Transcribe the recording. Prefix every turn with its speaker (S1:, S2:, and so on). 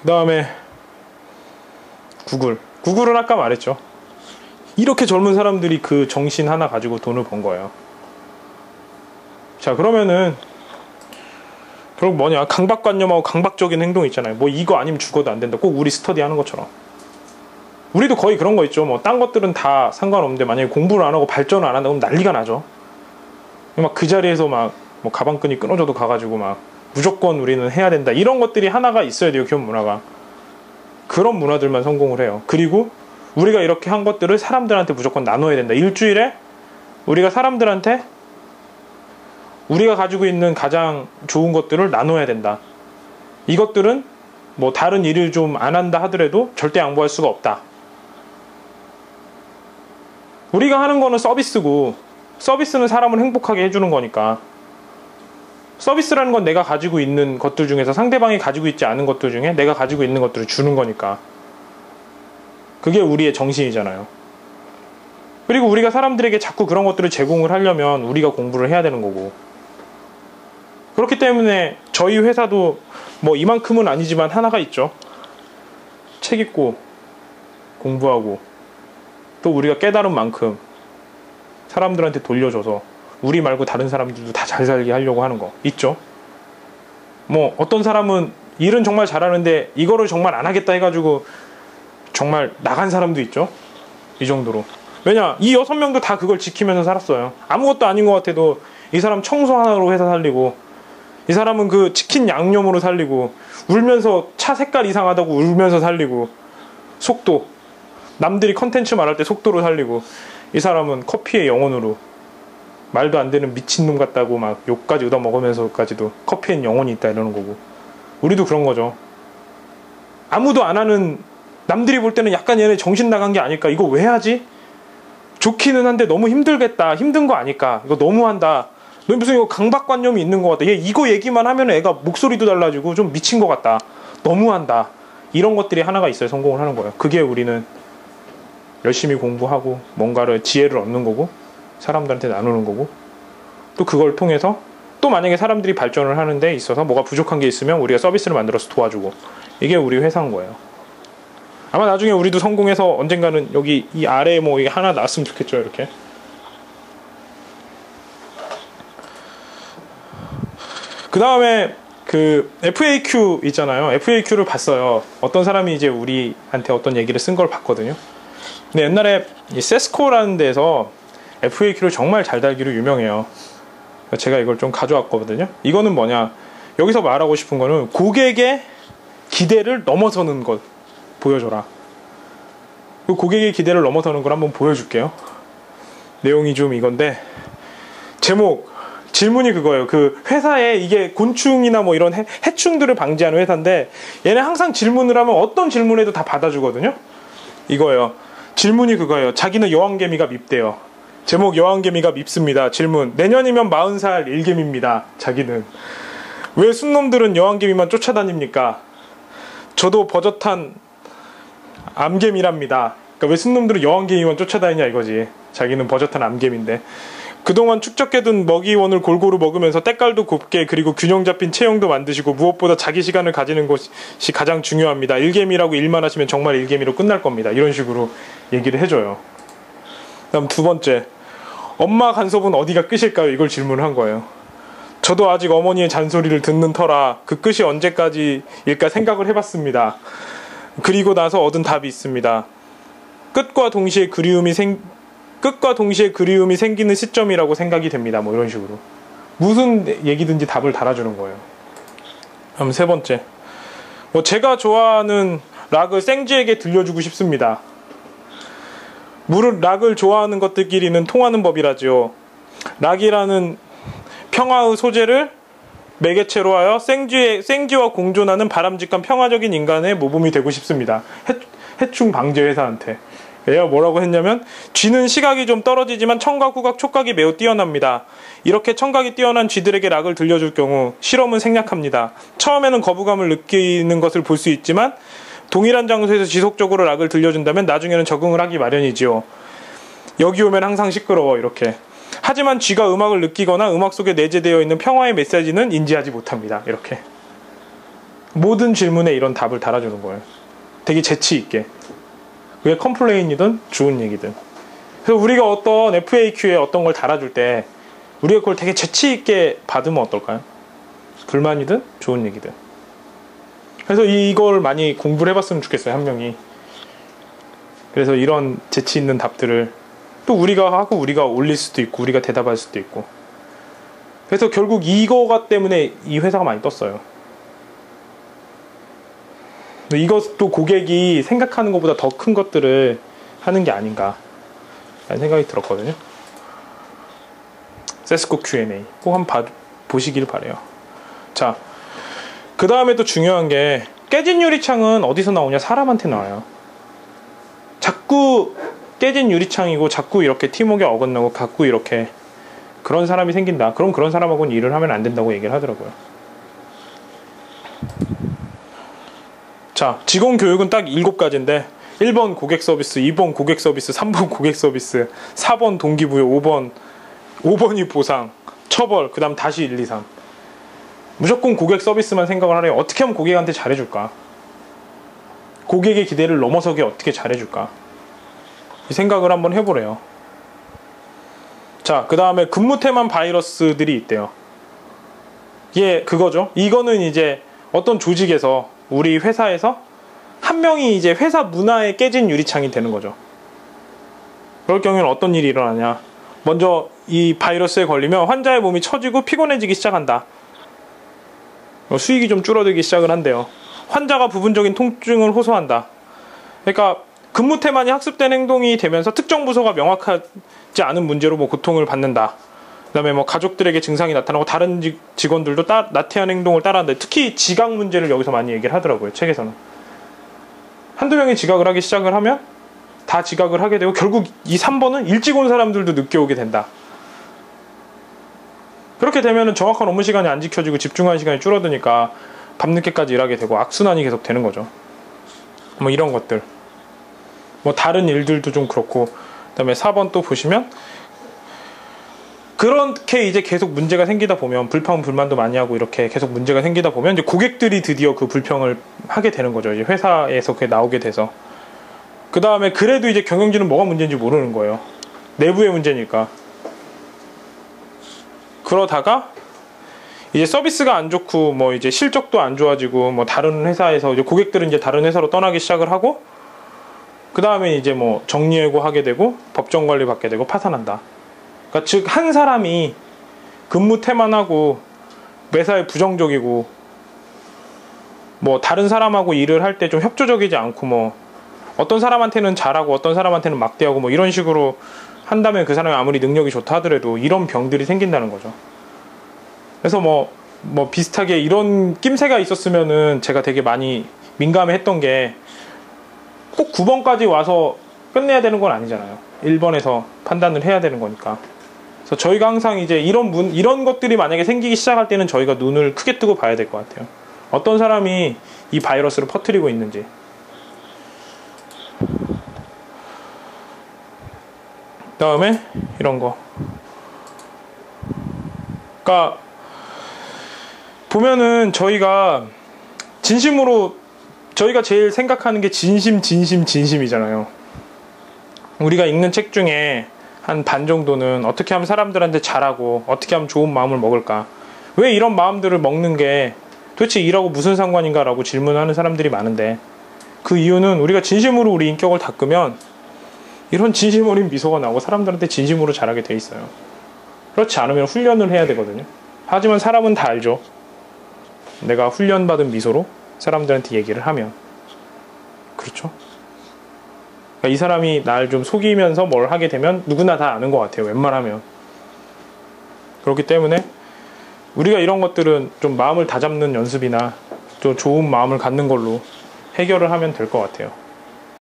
S1: 그 다음에 구글은 아까 말했죠. 이렇게 젊은 사람들이 그 정신 하나 가지고 돈을 번 거예요. 자, 그러면은 결국 뭐냐, 강박관념하고 강박적인 행동 있잖아요. 뭐 이거 아니면 죽어도 안 된다. 꼭 우리 스터디 하는 것처럼. 우리도 거의 그런 거 있죠. 뭐 딴 것들은 다 상관없는데 만약에 공부를 안 하고 발전을 안 한다 그러면 난리가 나죠. 막 그 자리에서 막 뭐 가방끈이 끊어져도 가가지고 막 무조건 우리는 해야 된다, 이런 것들이 하나가 있어야 돼요. 기업 문화가. 그런 문화들만 성공을 해요. 그리고 우리가 이렇게 한 것들을 사람들한테 무조건 나눠야 된다. 일주일에 우리가 사람들한테 우리가 가지고 있는 가장 좋은 것들을 나눠야 된다. 이것들은 뭐 다른 일을 좀 안 한다 하더라도 절대 양보할 수가 없다. 우리가 하는 거는 서비스고, 서비스는 사람을 행복하게 해주는 거니까, 서비스라는 건 내가 가지고 있는 것들 중에서 상대방이 가지고 있지 않은 것들 중에 내가 가지고 있는 것들을 주는 거니까, 그게 우리의 정신이잖아요. 그리고 우리가 사람들에게 자꾸 그런 것들을 제공을 하려면 우리가 공부를 해야 되는 거고, 그렇기 때문에 저희 회사도 뭐 이만큼은 아니지만 하나가 있죠. 책 읽고 공부하고 또 우리가 깨달은 만큼 사람들한테 돌려줘서 우리 말고 다른 사람들도 다 잘 살게 하려고 하는 거 있죠. 뭐 어떤 사람은 일은 정말 잘하는데 이거를 정말 안 하겠다 해가지고 정말 나간 사람도 있죠. 이 정도로. 왜냐, 이 6명도 다 그걸 지키면서 살았어요. 아무것도 아닌 것 같아도 이 사람 청소 하나로 회사 살리고, 이 사람은 그 치킨 양념으로 살리고, 울면서 차 색깔 이상하다고 울면서 살리고, 속도, 남들이 컨텐츠 말할 때 속도로 살리고, 이 사람은 커피의 영혼으로 말도 안 되는 미친놈 같다고 막 욕까지 얻어먹으면서까지도 커피엔 영혼이 있다 이러는 거고, 우리도 그런 거죠. 아무도 안 하는, 남들이 볼 때는 약간 얘네 정신 나간 게 아닐까, 이거 왜 하지? 좋기는 한데 너무 힘들겠다, 힘든 거 아닐까, 이거 너무한다, 너 무슨 이거 강박관념이 있는 것 같다, 얘 이거 얘기만 하면 애가 목소리도 달라지고 좀 미친 것 같다, 너무한다, 이런 것들이 하나가 있어야 성공을 하는 거예요. 그게 우리는 열심히 공부하고 뭔가를 지혜를 얻는 거고, 사람들한테 나누는 거고, 또 그걸 통해서 또 만약에 사람들이 발전을 하는 데 있어서 뭐가 부족한 게 있으면 우리가 서비스를 만들어서 도와주고, 이게 우리 회사인 거예요. 아마 나중에 우리도 성공해서 언젠가는 여기 이 아래에 뭐 이게 하나 나왔으면 좋겠죠. 이렇게. 그 다음에 그 FAQ 있잖아요. FAQ를 봤어요. 어떤 사람이 이제 우리한테 어떤 얘기를 쓴 걸 봤거든요. 근데 옛날에 이 세스코라는 데서 FAQ를 정말 잘 달기로 유명해요. 제가 이걸 좀 가져왔거든요. 이거는 뭐냐, 여기서 말하고 싶은 거는 고객의 기대를 넘어서는 것 보여줘라. 그 고객의 기대를 넘어서는 걸 한번 보여줄게요. 내용이 좀 이건데, 제목, 질문이 그거예요. 그 회사에 이게 곤충이나 뭐 이런 해충들을 방지하는 회사인데, 얘네 항상 질문을 하면 어떤 질문에도 다 받아주거든요. 이거예요. 질문이 그거예요. 자기는 여왕개미가 밉대요. 제목, 여왕개미가 밉습니다. 질문, 내년이면 40살 일개미입니다. 자기는. 왜 순놈들은 여왕개미만 쫓아다닙니까? 저도 버젓한 암개미랍니다. 그러니까 왜 순놈들은 여왕개미만 쫓아다니냐 이거지. 자기는 버젓한 암개미인데, 그동안 축적해둔 먹이원을 골고루 먹으면서 때깔도 곱게, 그리고 균형 잡힌 체형도 만드시고, 무엇보다 자기 시간을 가지는 것이 가장 중요합니다. 일개미라고 일만 하시면 정말 일개미로 끝날 겁니다. 이런 식으로 얘기를 해줘요. 다음 두 번째, 엄마 간섭은 어디가 끝일까요? 이걸 질문을 한 거예요. 저도 아직 어머니의 잔소리를 듣는 터라 그 끝이 언제까지일까 생각을 해봤습니다. 그리고 나서 얻은 답이 있습니다. 끝과 동시에 그리움이 생기는 시점이라고 생각이 됩니다. 뭐 이런 식으로 무슨 얘기든지 답을 달아주는 거예요. 그럼 세 번째, 뭐 제가 좋아하는 락을 생쥐에게 들려주고 싶습니다. 락을 좋아하는 것들끼리는 통하는 법이라지요. 락이라는 평화의 소재를 매개체로 하여 생쥐와 공존하는 바람직한 평화적인 인간의 모범이 되고 싶습니다. 해충 방제 회사한테. 얘가 뭐라고 했냐면, 쥐는 시각이 좀 떨어지지만 청각, 후각, 촉각이 매우 뛰어납니다. 이렇게 청각이 뛰어난 쥐들에게 락을 들려줄 경우 실험은 생략합니다. 처음에는 거부감을 느끼는 것을 볼 수 있지만 동일한 장소에서 지속적으로 락을 들려준다면 나중에는 적응을 하기 마련이지요. 여기 오면 항상 시끄러워. 이렇게. 하지만 쥐가 음악을 느끼거나 음악 속에 내재되어 있는 평화의 메시지는 인지하지 못합니다. 이렇게. 모든 질문에 이런 답을 달아주는 거예요. 되게 재치 있게. 그게 컴플레인이든 좋은 얘기든. 그래서 우리가 어떤 FAQ에 어떤 걸 달아줄 때 우리가 그걸 되게 재치 있게 받으면 어떨까요? 불만이든 좋은 얘기든. 그래서 이걸 많이 공부를 해봤으면 좋겠어요, 한 명이. 그래서 이런 재치 있는 답들을 또 우리가 하고 우리가 올릴 수도 있고 우리가 대답할 수도 있고. 그래서 결국 이거가 때문에 이 회사가 많이 떴어요. 이것도 고객이 생각하는 것보다 더 큰 것들을 하는 게 아닌가 라는 생각이 들었거든요. 세스코 Q&A 꼭 한번 보시길 바래요. 자, 그 다음에 또 중요한 게 깨진 유리창은 어디서 나오냐? 사람한테 나와요. 자꾸 깨진 유리창이고 자꾸 이렇게 팀워크에 어긋나고 자꾸 이렇게 그런 사람이 생긴다. 그럼 그런 사람하고는 일을 하면 안 된다고 얘기를 하더라고요. 자, 직원 교육은 딱 7가지인데 1번 고객 서비스, 2번 고객 서비스, 3번 고객 서비스, 4번 동기부여, 5번이 보상, 처벌, 그 다음 다시 1, 2, 3. 무조건 고객 서비스만 생각을 하래요. 어떻게 하면 고객한테 잘해줄까? 고객의 기대를 넘어서게 어떻게 잘해줄까? 이 생각을 한번 해보래요. 자, 그 다음에 근무 태만 바이러스들이 있대요. 이게 그거죠. 이거는 이제 어떤 조직에서 우리 회사에서 한 명이 이제 회사 문화에 깨진 유리창이 되는 거죠. 그럴 경우에는 어떤 일이 일어나냐? 먼저 이 바이러스에 걸리면 환자의 몸이 처지고 피곤해지기 시작한다. 수익이 좀 줄어들기 시작을 한대요. 환자가 부분적인 통증을 호소한다. 그러니까 근무 태만이 학습된 행동이 되면서 특정 부서가 명확하지 않은 문제로 뭐 고통을 받는다. 그 다음에 뭐 가족들에게 증상이 나타나고 다른 직원들도 나태한 행동을 따라한다. 특히 지각 문제를 여기서 많이 얘기를 하더라고요. 책에서는. 한두 명이 지각을 하기 시작을 하면 다 지각을 하게 되고 결국 이 3번은 일찍 온 사람들도 늦게 오게 된다. 그렇게 되면 정확한 업무 시간이 안 지켜지고 집중하는 시간이 줄어드니까 밤늦게까지 일하게 되고 악순환이 계속 되는 거죠. 뭐 이런 것들. 뭐 다른 일들도 좀 그렇고. 그 다음에 4번 또 보시면 그렇게 이제 계속 문제가 생기다 보면 불평 불만도 많이 하고 이렇게 계속 문제가 생기다 보면 이제 고객들이 드디어 그 불평을 하게 되는 거죠. 이제 회사에서 그게 나오게 돼서. 그 다음에 그래도 이제 경영진은 뭐가 문제인지 모르는 거예요. 내부의 문제니까. 그러다가 이제 서비스가 안 좋고 뭐 이제 실적도 안 좋아지고 뭐 다른 회사에서 이제 고객들은 이제 다른 회사로 떠나기 시작을 하고 그 다음에 이제 뭐 정리해고 하게 되고 법정 관리 받게 되고 파산한다. 그러니까 즉 한 사람이 근무 태만하고 매사에 부정적이고 뭐 다른 사람하고 일을 할 때 좀 협조적이지 않고 뭐 어떤 사람한테는 잘하고 어떤 사람한테는 막대하고 뭐 이런 식으로 한다면 그 사람이 아무리 능력이 좋다 하더라도 이런 병들이 생긴다는 거죠. 그래서 뭐 비슷하게 이런 낌새가 있었으면은 제가 되게 많이 민감했던 게 꼭 9번까지 와서 끝내야 되는 건 아니잖아요. 1번에서 판단을 해야 되는 거니까. 그래서 저희가 항상 이제 이런 것들이 만약에 생기기 시작할 때는 저희가 눈을 크게 뜨고 봐야 될 것 같아요. 어떤 사람이 이 바이러스를 퍼뜨리고 있는지. 그 다음에 이런 거. 그러니까 보면은 저희가 제일 생각하는 게 진심이잖아요. 우리가 읽는 책 중에 한 반 정도는 어떻게 하면 사람들한테 잘하고 어떻게 하면 좋은 마음을 먹을까, 왜 이런 마음들을 먹는 게 도대체 일하고 무슨 상관인가 라고 질문하는 사람들이 많은데, 그 이유는 우리가 진심으로 우리 인격을 닦으면 이런 진심 어린 미소가 나오고 사람들한테 진심으로 잘하게 돼 있어요. 그렇지 않으면 훈련을 해야 되거든요. 하지만 사람은 다 알죠. 내가 훈련받은 미소로 사람들한테 얘기를 하면. 그렇죠? 그러니까 이 사람이 날 좀 속이면서 뭘 하게 되면 누구나 다 아는 것 같아요. 웬만하면. 그렇기 때문에 우리가 이런 것들은 좀 마음을 다잡는 연습이나 또 좋은 마음을 갖는 걸로 해결을 하면 될 것 같아요.